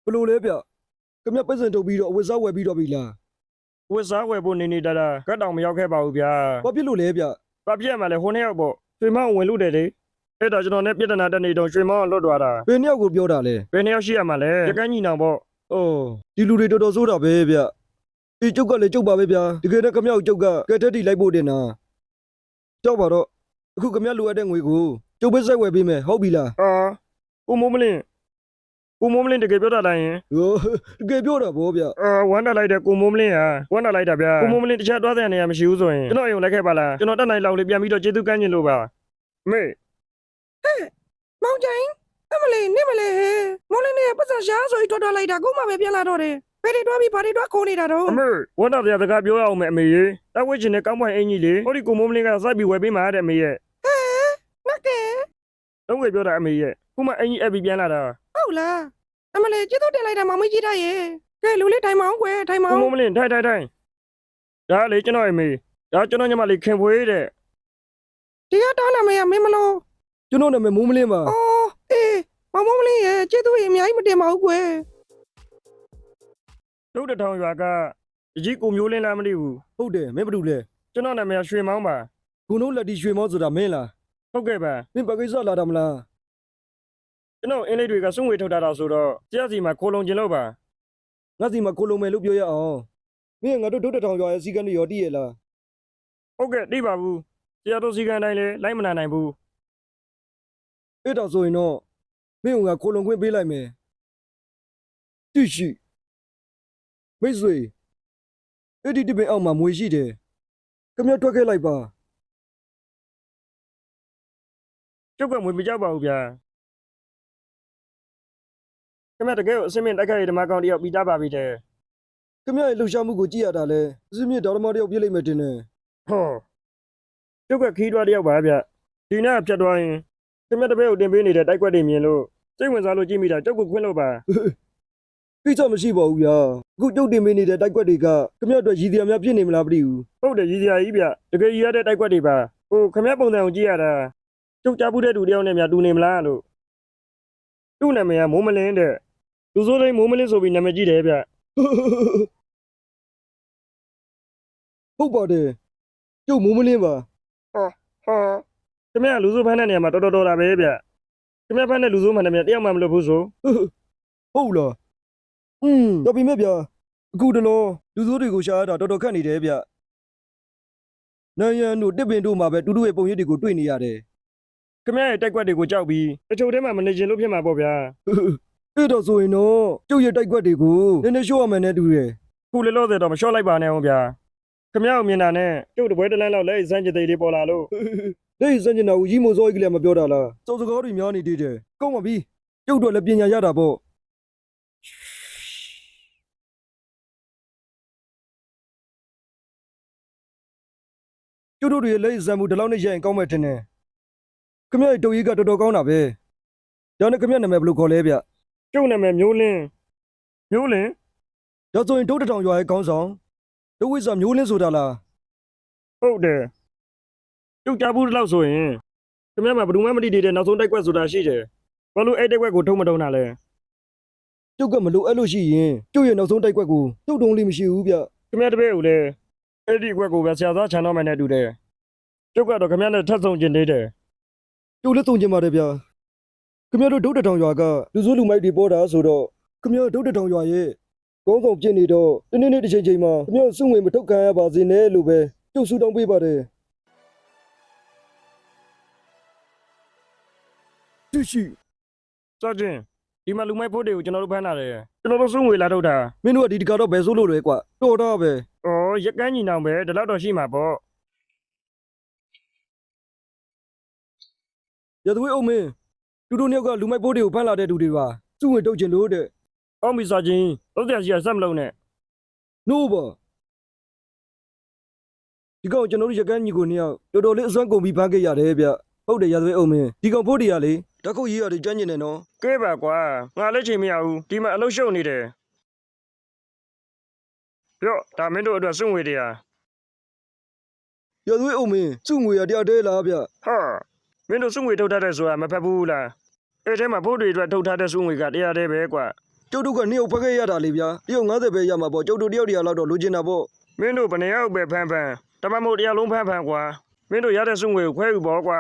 ဘလို့လဲဗျခင်ဗျပတ်စံထုတ်ပြီးတော့အဝတ်စားဝယ်ပြီးတော့ပြီလား ဝစ်စားဝယ်ဖို့နေနေတာကတ်တောင်မရောက်ခဲ့ပါဘူးဗျာ ဘာဖြစ်လို့လဲဗျ ဘာဖြစ်မှလဲဟိုနှစ်ယောက်ပေါ့ရွှေမောင်းဝင်လို့တယ်လေအဲ့ဒါကျွန်တော်နဲ့ပြဿနာတက်နေတော့ရွှေမောင်းလွတ်သွားတာ ဘယ်နှစ်ယောက်ကိုပြောတာလဲ ဘယ်နှစ်ယောက်ရှိရမှာလဲရကန်းညီနောင်ပေါ့ အော်ဒီလူတွေတော်တော်ဆိုးတာပဲဗျဒီကျုပ်ကလည်းကျုပ်ပါပဲဗျာတကယ်တော့ခင်ဗျကိုကျုပ်ကကဲတက်တီလိုက်ဖို့တင်တာကြောက်ပါတော့အခုခင်ဗျလိုအပ်တဲ့ငွေကိုကျုပ်ပဲစိုက်ဝယ်ပေးမယ်ဟုတ်ပြီလား အာကိုမိုးမလင်းတကယ်ပြောတာလားယင် ဟိုတကယ်ပြောတာဗောဗျ ဝမ်းတာလိုက်တဲ့ကိုမိုးမလင်းဟာဝမ်းတာလိုက်တာဗျာကိုမိုးမလင်းတခြားသွားတဲ့နေရာမရှိဘူးဆိုရင်ကျွန်တော်ရုံလိုက်ခဲ့ပါလားကျွန်တော်တက်နိုင်လောက်လေးပြန်ပြီးတော့ကျေးဇူးကမ်းကျင်လို့ပါမေ မောင်ကျင်းအမလေးနေမလေးမောင်လေးနဲ့ပတ်စံရှားဆိုပြီးထွက်လိုက်တာကိုမှပဲပြန်လာတော့တယ်ဘယ်တွေတွားပြီးဘာတွေတွားခိုးနေတာတော့ အမေဝမ်းတာစရာစကားပြောရအောင်မယ်အမေရေတဝစ်ချင်တဲ့ကောင်းပွင့်အင်ကြီးလေဟိုဒီကိုမိုးမလင်းကစိုက်ပြီးဝယ်ပေးမှာတဲ့အမေရဲ့ ငါကဲ တော့ဝယ်ပြောတာအမေရဲ့ခုမှအင်ကြီးအပ်ပြီးပြန်လာတာ ဟုတ်လားအမလေးကျေးဇူးတင်လိုက်တာမောင်မကြီးတာရဲ့ကဲလူလေးထိုင်မအောင်ကွယ်ထိုင်မအောင် ကိုမိုးမလင်းထိုင်ဒါလေကျွန်တော်အမေဒါကျွန်တော်ညမလေးခင်ဖွေးတဲ့ ဒီကတောင်းနာမည်ကမင်းမလို့ ကျွန်တော်နာမည်မိုးမလင်းပါ အော်အေးမောင်မလေးရဲ့ကျေးဇူးရင်အများကြီးမတင်ပါဘူးကွယ် တို့တထောင်ရွာကကြီးကိုမျိုးလင်းလားမသိဘူး ဟုတ်တယ်မင်းဘာလုပ်လဲ ကျွန်တော်နာမည်ရွှေမောင်းပါ ခုနိုးလက်တီရွှေမောဆိုတာမင်းလား ဟုတ်ကဲ့ပါ မင်းဘာကိစ္စလာတာမလား ကျွန်တော်အင်းလေးတွေကစွန့်ဝေထုတ်တာတော့ဆိုတော့ကြားစီမှာခိုးလုံကျင်လို့ပါ ငါစီမှာကိုလုံးမယ်လို့ပြောရအောင်မင်းကငါတို့ဒုတ်တထောင်ရွာရဲ့စီကံတွေရောတည်ရလား ဟုတ်ကဲ့သိပါဘူးတရားတော်စီကံတိုင်းလေလိုက်မနာနိုင်ဘူး အဲ့တော့ဆိုရင်တော့မင်းကငါကိုလုံးခွင့်ပေးလိုက်မယ်တိရှိမိတ်ဆွေအဲ့ဒီတပင်အောက်မှာမွေရှိတယ်ခမရထွက်ခဲ့လိုက်ပါ ကျုပ်ကမွေမကြောက်ပါဘူးဗျာခင်ဗျတကယ်ကိုအစင်းမြင့်တိုက်ခိုက်ရေးဓမ္မကောင်တယောက်ပြီးသားပါပြီတဲ့ ခမရရဲ့လှူရှာမှုကိုကြည့်ရတာလဲအစင်းမြင့်တော်တော်မတယောက်ပြစ်လိုက်မယ်တင်တယ် ဟောကျုပ်ကခီးတွားတယောက်ပါဗျဒီနေ့ဖြတ်သွားရင်ခင်ဗျတပည့်ကိုတင်ပေးနေတဲ့တိုက်ကွက်တွေမြင်လို့စိတ်ဝင်စားလို့ကြည့်မိတာကျုပ်ကိုခွင့်လို့ပါ ကိစ္စမရှိပါဘူးဗျာအခုကျုပ်တင်ပေးနေတဲ့တိုက်ကွက်တွေကခမရအတွက်ရည်စရာများဖြစ်နေမလားမသိဘူး ဟုတ်တယ်ရည်စရာကြီးဗျတကယ်ရည်ရတဲ့တိုက်ကွက်တွေပါဟိုခင်ဗျပုံစံကိုကြည့်ရတာကျုပ်ကြားဘူးတဲ့သူတယောက်နဲ့များတူနေမလားလို့သူ့နာမည်ကမိုးမလင်းတဲ့လူစိုးတိုင်းမိုးမလင်းဆိုပြီးနာမည်ကြီးတယ်ဗျ ဟုတ်ပါတယ်ကျုပ်မိုးမလင်းပါ ဟောခင်ဗျလူစိုးဖမ်းတဲ့နေရာမှာတော်တာပဲဗျခင်ဗျဖမ်းတဲ့လူစိုးမှန်တယ်ဗျတယောက်မှမလို့ဘူးဆို ဟုတ်လားတော်ပြီမဲ့ဗျာအခုတလောလူစိုးတွေကိုရှာရတာတော်တော်ခက်နေတယ်ဗျနိုင်ရန်တို့တစ်ပင်တို့မှာပဲတူတူရဲ့ပုံရိပ်တွေကိုတွေ့နေရတယ် ခင်ဗျရဲ့တိုက်ကွက်တွေကိုကြောက်ပြီးတချို့ထဲမှာမနေချင်လို့ဖြစ်မှာပေါ့ဗျာ အဲ့တော့ဆိုရင်တော့ကျုပ်ရဲ့တိုက်ကွက်တွေကိုနည်းနည်းရှိုးရမယ်နဲ့တူတယ် ခုလေလို့ဆိုတော့မလျှော့လိုက်ပါနဲ့ဟုတ်ဗျာခင်ဗျကိုမြင်တာနဲ့ကျုပ်တပွဲတစ်လန်းလောက်လက်စမ်းကြတဲ့လေးပေါ်လာလို့ လက်စံကျင်တာကိုရီမိုစောကြီးကလည်းမပြောတာလားစောစကားတွေများနေသေးတယ်ကောင်းပါပြီကျုပ်တို့လည်းပညာရတာပေါ့ကျုပ်တို့တွေရဲ့လက်စံမှုဒီလောက်နဲ့ရရင်ကောင်းမယ်ထင်တယ်ခမရရဲ့တုပ်ရည်ကတော်တော်ကောင်းတာပဲဒါနဲ့ခမရနာမည်ဘယ်လိုခေါ်လဲဗျ ကျုပ်နာမည်မျိုးလင်း ဒါဆိုရင်ဒုတ်တထောင်ရွာရဲ့ခေါင်းဆောင်ဒုဝိဇာမျိုးလင်းဆိုတာလား ဟုတ်တယ်ကျုပ်ကြားဘူးတော့ဆိုရင်ခင်ဗျမှာဘယ်သူမှမသိသေးတဲ့နောက်ဆုံးတိုက်ကွက်ဆိုတာရှိတယ်ဘာလို့အဲ့တိုက်ကွက်ကိုထုံမထုံတာလဲ ကျုပ်ကမလိုအပ်လို့ရှိရင်ကျုပ်ရဲ့နောက်ဆုံးတိုက်ကွက်ကိုကျုပ်တုံးလေးမရှိဘူးဗျ ခင်ဗျတပည့်ကိုလည်းအဲ့ဒီကွက်ကိုပဲဆရာသားခြံတော့မှနဲ့တူတယ်ကျုပ်ကတော့ခင်ဗျနဲ့ထပ်ဆောင်ကျင်သေးတယ် ကျုပ်လည်းတုံကျင်ပါတယ်ဗျခမရတို့ဒုတ်တထောင်ရွာကလူစိုးလူမိုက်တွေပေါ်တာဆိုတော့ခမရဒုတ်တထောင်ရွာရဲ့ခေါင်းဆောင်ပြစ်နေတော့တနေ့နေ့တစ်ချိန်ချိန်မှာခမရစုငွေမထုတ်ခံရပါစေနဲ့လို့ပဲကျုပ်ဆူတောင်းပေးပါတယ်တိရှိ စောချင်းဒီမှာလူမိုက်ဖို့တွေကိုကျွန်တော်တို့ဖမ်းလာတယ်ကျွန်တော်တို့စုငွေလာထုတ်တာ မင်းတို့ကဒီတကတော့ဘယ်ဆိုးလို့လဲကွာတော်တော့ပဲ ဩရက်ကန်းညီနောင်ပဲဒီလောက်တော့ရှိမှာပေါ့ ရသွေးအုံမင်းတူတူနှစ်ယောက်ကလူမိုက်ပိုးတွေကိုဖမ်းလာတဲ့သူတွေပါစုငွေတုတ်ကျင်လို့တဲ့ အောင်းမီစောချင်းတော့ဆရာကြီးကစက်မလုံးနဲ့ နိုးပါဒီကောင်ကျွန်တော်တို့ရကန်းညီကိုနှစ်ယောက်တော်တော်လေးအစွမ်းကုန်ပြီးဖမ်းခဲ့ရတယ်ဗျဟုတ်တယ်ရသွေးအုံမင်းဒီကောင်ဖို့တွေကလေတခုတ်ရေးရတယ်ကြမ်းကျင်နေနော် ကဲပါကွာငါလည်းချိန်မရဘူးဒီမှာအလုပ်ရှုပ်နေတယ်ပြော့ဒါမင်းတို့အတွက်စုငွေတရား ရသွေးအုံမင်းစုငွေရတရားတဲလားဗျ ဟာမင်းတို့စုငွေထုတ်ထားတဲ့ဆိုတာမဖက်ဘူးလားအဲ့ထဲမှာဖို့တွေအတွက်ထုတ်ထားတဲ့စုငွေကတရားတည်းပဲကွာ ကျုပ်တို့ကနှစ်ယောက်ဖက်ခဲ့ရတာလေဗျာတယောက်90ပဲရမှာပေါ့ကျုပ်တို့တယောက်တရာလောက်တော့လိုချင်တာပေါ့ မင်းတို့ဘယ်နှစ်ယောက်ပဲဖမ်းတမမို့တရားလုံးဖမ်းကွာမင်းတို့ရတဲ့စုငွေကိုခွဲယူပေါ့ကွာ